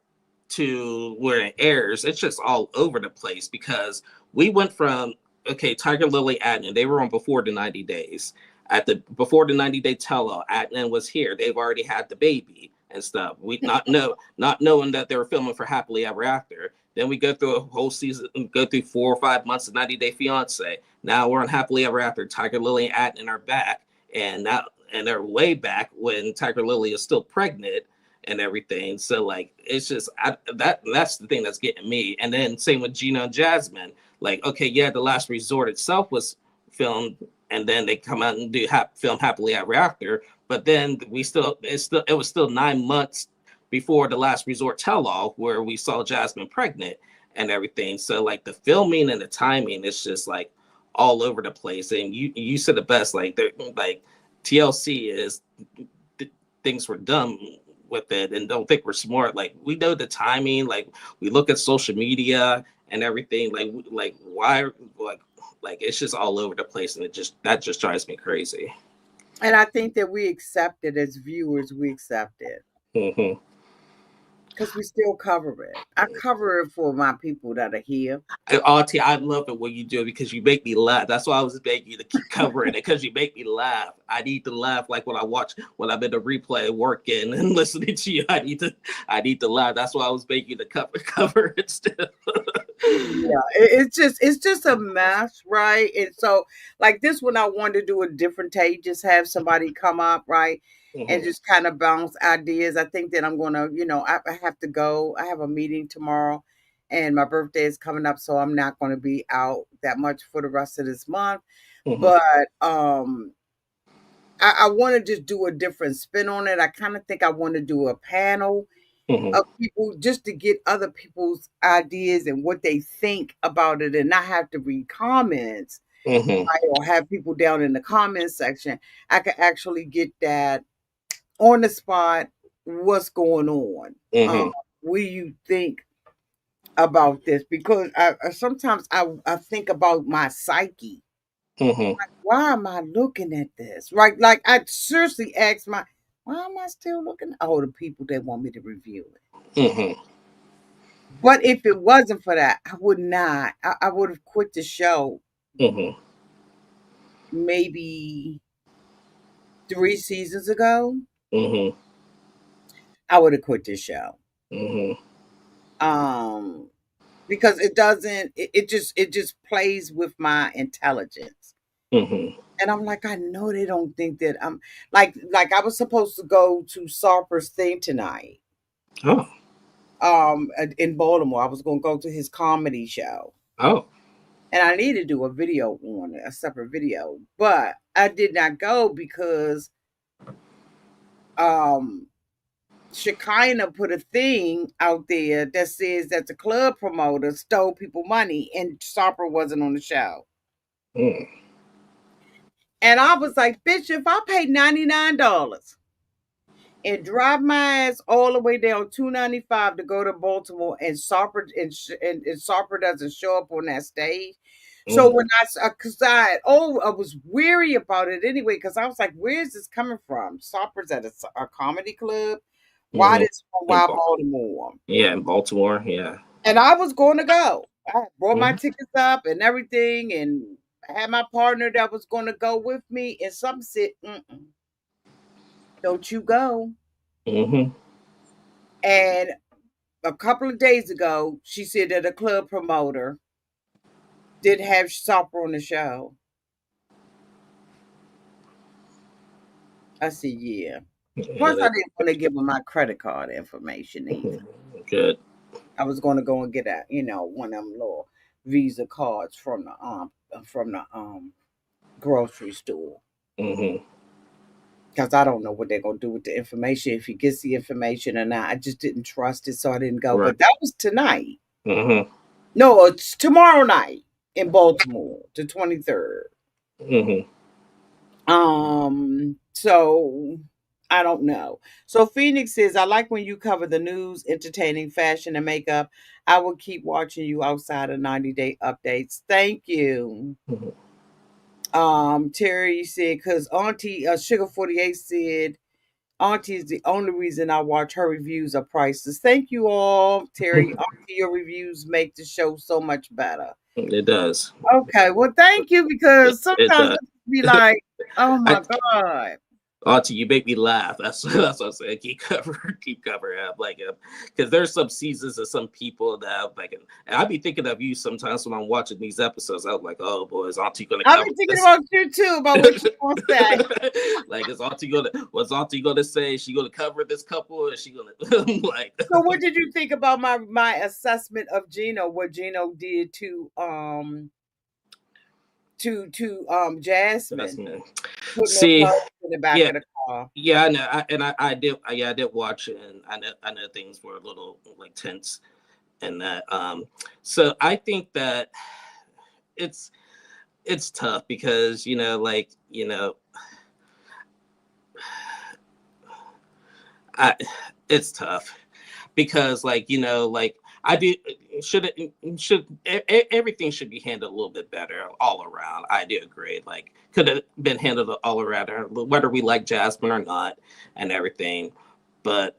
to where it airs, it's just all over the place because we went from okay, Tiger Lily, Adnan, they were on before the 90 days. At the before the 90-day tell-all, Adnan was here. They've already had the baby and stuff. We not knowing that they were filming for Happily Ever After. Then we go through a whole season, go through 4 or 5 months of 90-day fiance. Now we're on Happily Ever After. Tiger Lily and Adnan are back, and now and they're way back when Tiger Lily is still pregnant and everything. So like it's just that's the thing that's getting me. And then same with Gina and Jasmine. Like okay, yeah, The Last Resort itself was filmed, and then they come out and do film Happily Ever After. But then it was still 9 months before The Last Resort tell all where we saw Jasmine pregnant and everything. So like the filming and the timing is just like all over the place. And you said the best. Like they're like TLC is things were done with it and don't think we're smart. Like we know the timing. Like we look at social media and everything. Like why like it's just all over the place, and that just drives me crazy. And I think that we accept it as viewers. We accept it Mm-hmm. because we still cover it. I cover it for my people that are here. RT, I love it when you do it because you make me laugh. That's why I was begging you to keep covering it because you make me laugh. I need to laugh like when I'm in the replay working and listening to you. I need to laugh. That's why I was begging you to cover it still. Yeah, it's just a mess, right? And so, like this one, I wanted to do a different take, just have somebody come up, right, and Mm-hmm. just kind of bounce ideas. I think that I'm gonna, I have to go. I have a meeting tomorrow, and my birthday is coming up, so I'm not going to be out that much for the rest of this month. Mm-hmm. But I want to just do a different spin on it. I kind of think I want to do a panel Mm-hmm. of people just to get other people's ideas and what they think about it and not have to read comments, Mm-hmm. right, or have people down in the comments section. I can actually get that on the spot. What's going on? Mm-hmm. What do you think about this? Because sometimes I think about my psyche. Mm-hmm. Why am I looking at this? Right? Like I seriously ask why am I still looking? Oh, the people that want me to review it. Mm-hmm. But if it wasn't for that, I would not. I would have quit the show Mm-hmm. maybe 3 seasons ago. Mm-hmm. I would have quit the show. Mm-hmm. Um, because it doesn't. It just plays with my intelligence, Mm-hmm. and I'm like, I know they don't think that I'm like I was supposed to go to Sarper's thing tonight. Oh. In Baltimore, I was going to go to his comedy show. Oh. And I need to do a video on it, a separate video. But I did not go because um Shekinah put a thing out there that says that the club promoter stole people money and Sopper wasn't on the show. Mm. And I was like, bitch, if I paid $99 and drive my ass all the way down 295 to go to Baltimore and and Sopper doesn't show up on that stage. So Mm. when I was weary about it anyway, because I was like, where is this coming from? Sopper's at a comedy club. Why Mm-hmm. this? Why Baltimore? Yeah, in Baltimore. Yeah. And I was going to go. I brought my Mm-hmm. tickets up and everything, and I had my partner that was going to go with me. And some said, mm-mm, "Don't you go." Mm-hmm. And a couple of days ago, she said that a club promoter did have Sopper on the show. I said, yeah. Yeah, Plus, I didn't want to give her my credit card information either. good. I was going to go and get one of them little Visa cards from the grocery store Mm-hmm. because I don't know what they're gonna do with the information if he gets the information or not. I just didn't trust it, so I didn't go. Right. But that was tonight. Mm-hmm. No, it's tomorrow night in Baltimore, the 23rd. Mm-hmm. So I don't know. So Phoenix says, I like when you cover the news, entertaining, fashion, and makeup. I will keep watching you outside of 90-day updates. Thank you. Mhm. Terry said, because Auntie Sugar 48 said, Auntie is the only reason I watch her reviews of prices. Thank you all, Terry. Auntie, your reviews make the show so much better. It does. Okay, well, thank you It, because it sometimes does. I be like, oh I, my God. Auntie, you make me laugh. That's what I'm saying. Keep covering up, like, because there's some seasons and some people that I'm like, and I be thinking of you sometimes when I'm watching these episodes. I was like, oh boy, is Auntie gonna I've cover been thinking this? about you too, about what you gonna say. Like, what's Auntie gonna say? Is she gonna cover this couple? Or is she gonna like? So what did you think about my assessment of Gino, what Gino did to That's Jasmine, me. putting her See, purse in the back yeah, of the car? yeah, I know, I did, yeah, I did watch it, and I know things were a little like tense and that. So I think that it's it's tough because like I it's tough because like like I do should it should everything should be handled a little bit better all around. I do agree. Like could have been handled all around, whether we like Jasmine or not, and everything. But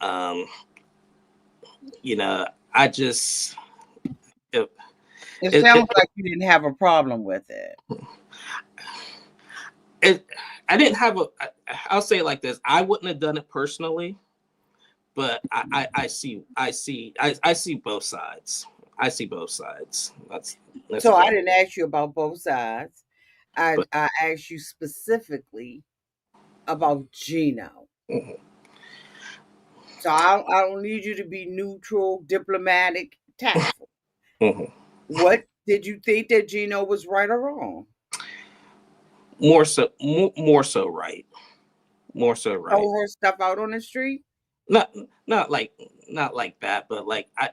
I just it, It it, sounds it, like you didn't have a problem with it. it I didn't have I'll say it like this. I wouldn't have done it personally, but I see both sides. I see both sides. That's So I about. didn't ask you about both sides. I But I asked you specifically about Gino. mhm, So I don't need you to be neutral, diplomatic, tactful. mhm. What did you think that Gino was right or wrong? More so right. More so right. Throw her stuff out on the street? Not not like not like that, but like I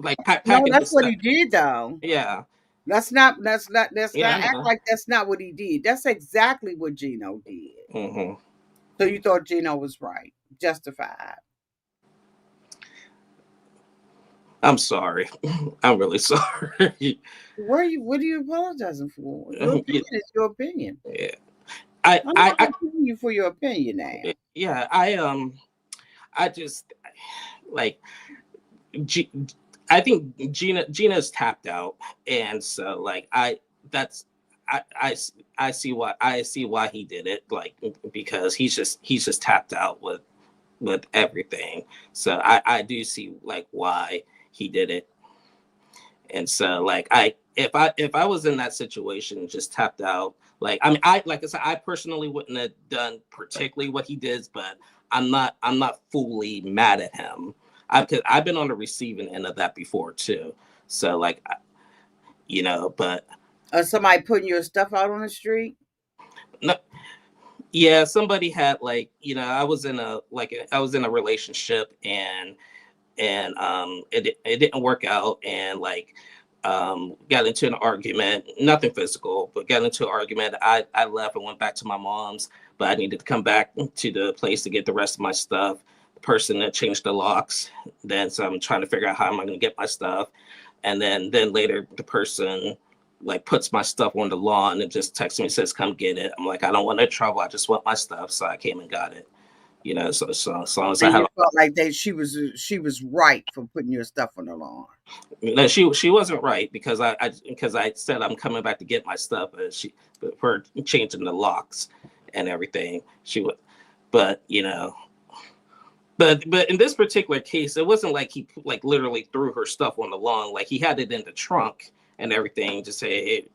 like No, packing that's his what stuff. he did though. Yeah, Let's not yeah, I act know. like that's not what he did. That's exactly what Gino did. Hmm. So you thought Gino was right, justified. I'm sorry. I'm really sorry. What are you apologizing for? Your Yeah, opinion is your opinion. yeah. I'm not gonna blame you for your opinion now. Yeah. I just like G- I think Gina's tapped out, and so like that's I I I see why he did it, like because he's just tapped out with everything. So I do see like why he did it, and so like if I was in that situation, just tapped out. Like I mean, I like I said, I personally wouldn't have done particularly what he did, but I'm not fully mad at him. I've been on the receiving end of that before too. So like but Somebody putting your stuff out on the street? no, yeah, somebody had like I was in a relationship, and it didn't work out, and like got into an argument, nothing physical, but got into an argument. I left and went back to my mom's, but I needed to come back to the place to get the rest of my stuff. The person that changed the locks, then so I'm trying to figure out how am I going to get my stuff, and then later the person like puts my stuff on the lawn and just texts me and says come get it. I'm like, I don't want no trouble, I just want my stuff, so I came and got it. So as long as I And have. you felt like she was right for putting your stuff on the lawn. No, she wasn't right because I said I'm coming back to get my stuff, but but her changing the locks and everything, she would, but but in this particular case, it wasn't like he like literally threw her stuff on the lawn. Like he had it in the trunk and everything to say,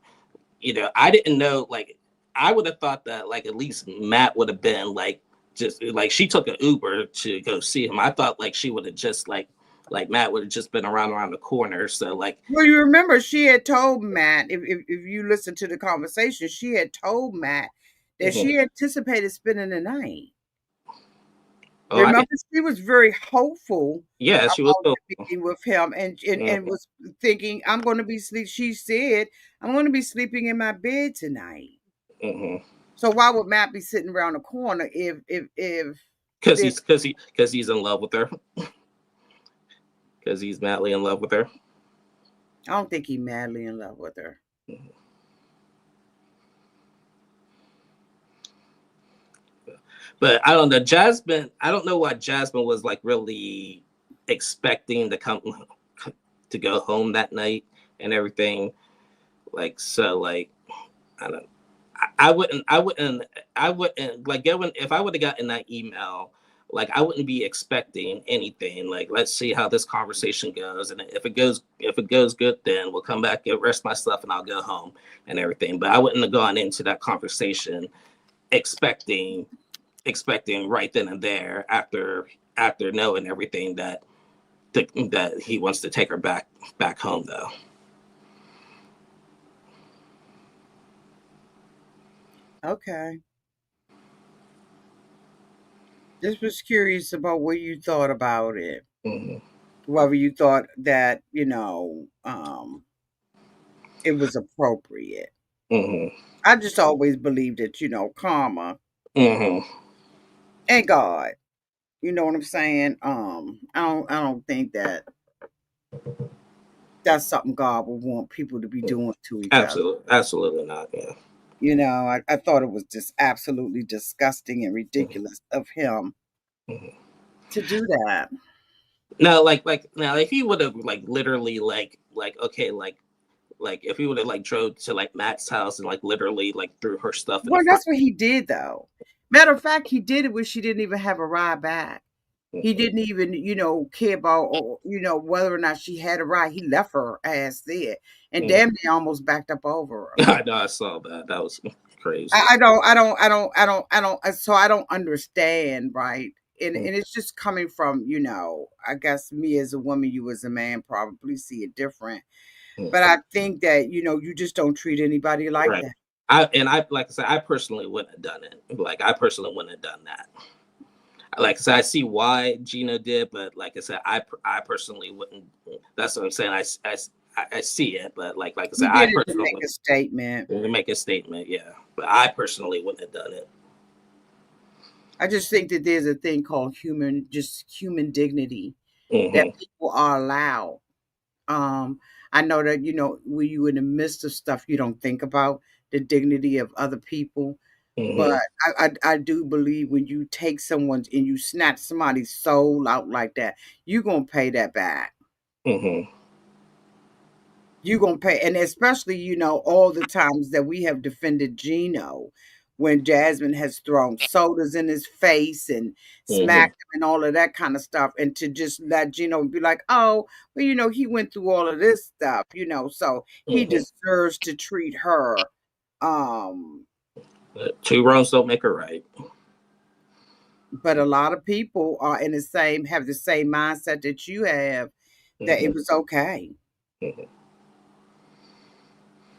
hey, I didn't know. Like I would have thought that like at least Matt would have been like just like she took an Uber to go see him. I thought like she would have just like Matt would have just been around the corner. So like, Well, you remember she had told Matt, if you listen to the conversation, she had told Matt that mhm. she anticipated spending the night. Oh, I didn't. Remember, she was very hopeful Yeah, she was about so. being with him, and Mhm, was thinking, "I'm going to be sleep." She said, "I'm going to be sleeping in my bed tonight." mhm. So why would Matt be sitting around the corner if Because he's in love with her. Because he's madly in love with her. I don't think he's madly in love with her. But I don't know. Jasmine, I don't know why Jasmine was like really expecting to come to go home that night and everything. Like, so like, I don't. I wouldn't like get when if I would have gotten that email, like I wouldn't be expecting anything. Like, let's see how this conversation goes, and if it goes good, then we'll come back, get rest my stuff, and I'll go home and everything. But I wouldn't have gone into that conversation expecting right then and there after knowing everything that he wants to take her back home though. Okay. Just was curious about what you thought about it. Mm-hmm. Whether you thought that, it was appropriate. Mm-hmm. I just always believed that, karma Mm-hmm. and God. You know what I'm saying? I don't think that that's something God would want people to be doing to each other. Absolutely not. Yeah. I thought it was just absolutely disgusting and Mm-hmm. ridiculous of him Mm-hmm. to do that. No, like now, if he would have like literally okay, like if he would have like drove to like Matt's house and like literally like threw her stuff in the Well, front. that's what he did, though. Matter of fact, he did it when she didn't even have a ride back. He Mm-hmm. didn't even, care about, or, whether or not she had a ride. He left her ass there and Mm-hmm. damn near almost backed up over her. I know, I saw that. That was crazy. So I don't understand, right? Mm-hmm. And it's just coming from, I guess me as a woman, you as a man probably see it different. But I think that, you just don't treat anybody like Right. that. I like I said, I personally wouldn't have done it. Like I personally wouldn't have done that. Like I said, I see why Gino did, but like I said, I personally wouldn't. That's what I'm saying. I see it, but like I He said, I did it to personally make a statement. wouldn't make a statement. Yeah, but I personally wouldn't have done it. I just think that there's a thing called human dignity that Hmm. people are allowed. Um, I know that, when you in the midst of stuff, you don't think about the dignity of other people. But Hmm. I do believe when you take someone's and you snatch somebody's soul out like that, you're gonna pay that back. Hmm. You're gonna pay, and especially, all the times that we have defended Gino when Jasmine has thrown sodas in his face and Hmm. smacked him and all of that kind of stuff, and to just let Gino be like, oh, well, he went through all of this stuff, so he Hmm. deserves to treat her. Um, Two wrongs don't make a right. but a lot of people are have the same mindset that you have, that Hmm. it was okay. Hmm.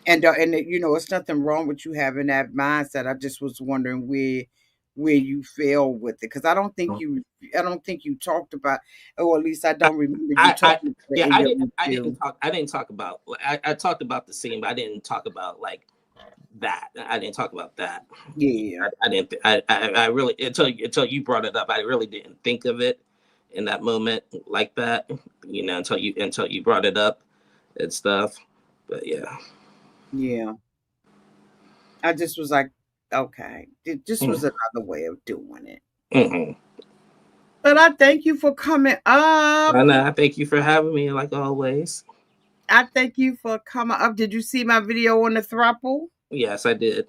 It's nothing wrong with you having that mindset. I just was wondering where you fell with it, because I don't think you talked about, or at least I don't remember you I talking about it yeah, in your review. I didn't talk about I talked about the scene, but I didn't talk about like that. I didn't talk about that. Yeah, I didn't. I really until you brought it up. I really didn't think of it in that moment like that. Until you brought it up and stuff. But yeah. yeah. I just was like, okay, it just was Mm-hmm. another way of doing it. Mm-hmm. But I thank you for coming up. And I thank you for having me, like always. I thank you for coming up. Did you see my video on the throuple? Yes, I did.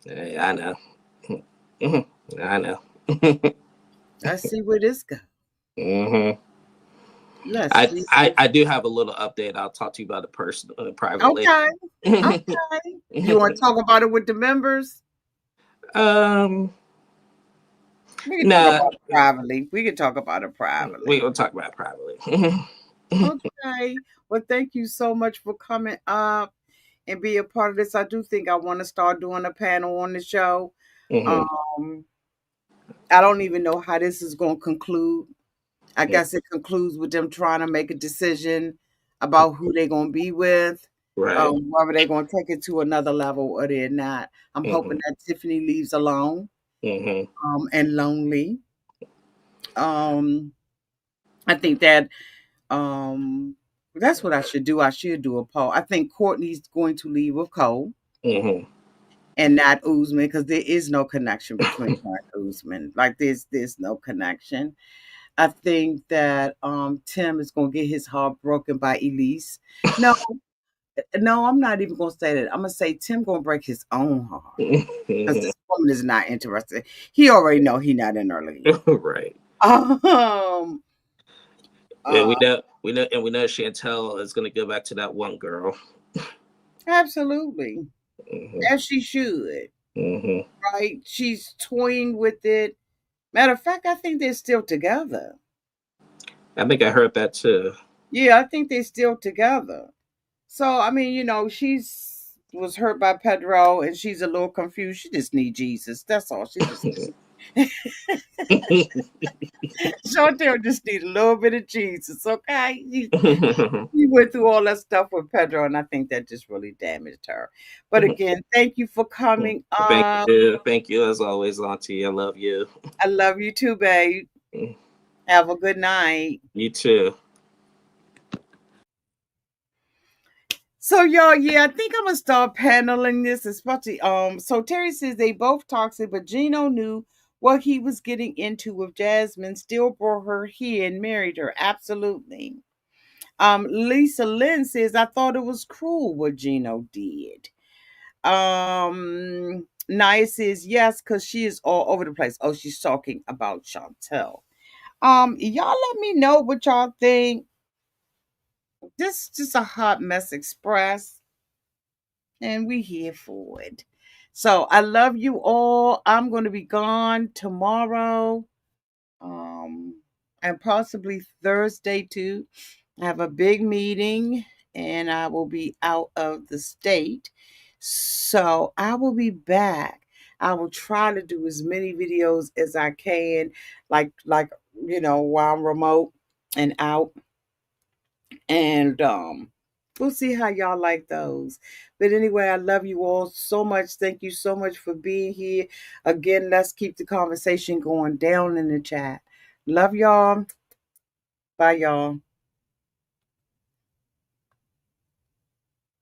Yeah, I know. Mm-hmm. I know. Let's see where this goes. Hmm. Let's I, see. I I do have a little update. I'll talk to you about it privately. Okay. Okay. You want to talk about it with the members? um. We can talk Nah. about it privately. We can talk about it We privately. will talk about it privately. Okay. Well, thank you so much for coming up and be a part of this. I do think I want to start doing a panel on the show. Hmm. Um, I don't even know how this is going to conclude. I guess it concludes with them trying to make a decision about who they're going to be with, Right. whether they're going to take it to another level or they're not. I'm hoping Hmm. that Tiffany leaves alone. Mhm. and lonely. Um, I think that that's what I should do. I should do a poll. I think Courtney's going to leave with Cole Mhm. and not Usman because there is no connection between her and Usman. Like there's no connection. I think that Tim is gonna get his heart broken by Elise. No, no, I'm not even gonna say that. I'm gonna say Tim gonna break his own heart because Mhm. this woman is not interested. He already know he not in her league. Right. Um, And uh, we know Chantel is gonna go back to that one girl. absolutely, Mhm. as she should. Mhm. Right? She's toying with it. Matter of fact, I think they're still together. I think I heard that too. Yeah, I think they're still together. So I mean, she's was hurt by Pedro and she's a little confused. She just need Jesus. That's all. She just Chantel just need a little bit of Jesus, okay? He went through all that stuff with Pedro, and I think that just really damaged her. But again, thank you for coming Thank up. you. Thank you as always, Auntie. I love you. I love you too, babe. Have a good night. You too. So y'all, yeah, I think I'm gonna start paneling this, especially so Terry says they both toxic, but Gino knew what he was getting into with Jasmine, still brought her here and married her. Absolutely. Lisa Lynn says, I thought it was cruel what Gino did. Naya says yes, because she is all over the place. Oh, she's talking about Chantel. Y'all let me know what y'all think. This is just a hot mess express, and we here for it. So I love you all. I'm gonna be gone tomorrow. Um and possibly Thursday too. I have a big meeting and I will be out of the state. So I will be back. I will try to do as many videos as I can, like while I'm remote and out. And we'll see how y'all like those. But anyway, I love you all so much. Thank you so much for being here. Again, let's keep the conversation going down in the chat. Love y'all. Bye, y'all.